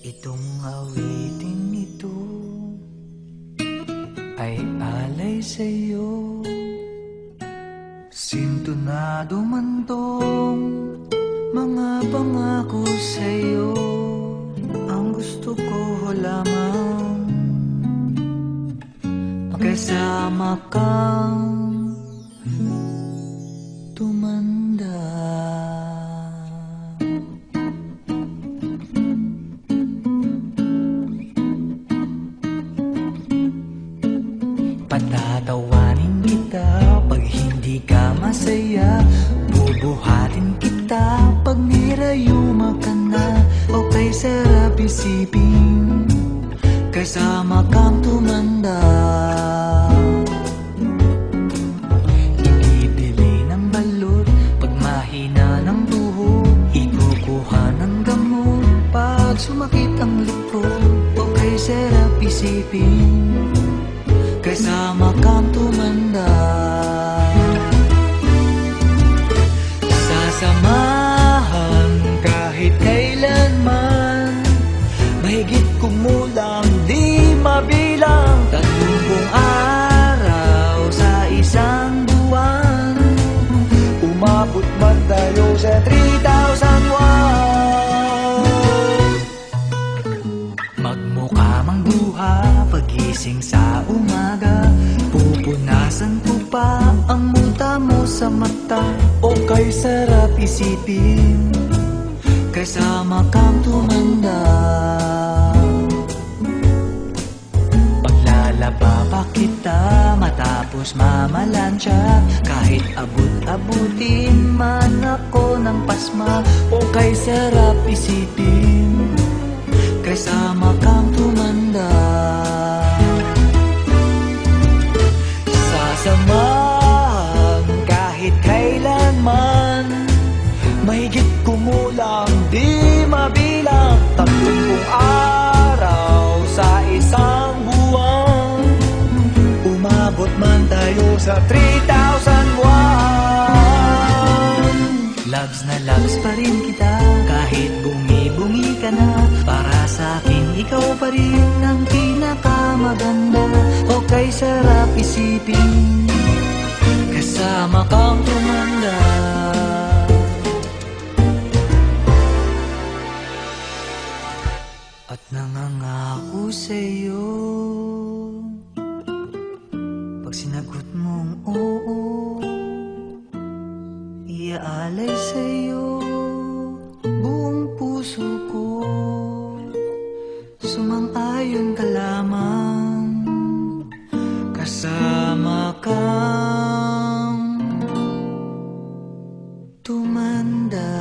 Itong awiting ito ay alay sa'yo. Sintonado man tong mga pangako sa'yo. Ang gusto ko lamang magkasama kang tumanda. Patatawanin kita pag hindi ka masaya. Bubuhatin kita pag nirayuma ka na. Okay, sarap isipin kasama kang tumanda. Ibibili ng balot pag mahina ng tuhod. Ikukuha ng gamot pag sumakit ang likod. Okay, sarap isipin kasama kang tumanda. Sasamahan kahit kailanman, mahigit kumulang di mabilang. 30 araw sa isang buwan, umabot man tayo sa 3,000 magmukha mang duha pagising sa umaga. Pupunasan ko pa ang muta mo sa mata. Okay, sarap isipin kasama kang tumanda. Paglalaba pa kita matapos mamalansya. Kahit abut-abutin man ako ng pasma. Okay, sarap isipin kasama kang tumanda. Sasamahan kahit kailanman, mahigit kumulang di mabilang. 30 araw sa isang buwan, umabot man tayo sa 3,000 loves na loves pa rin kita kahit bungi-bungi ka na. Para sa akin ikaw pa rin ang pinakamaganda. Okay, sarap isipin kasama kang tumanda. At nangangako sa'yo pag sinagot mong oo, iaalay sa'yo buong puso ko. Sumang-ayon ka lamang kasama kang tumanda.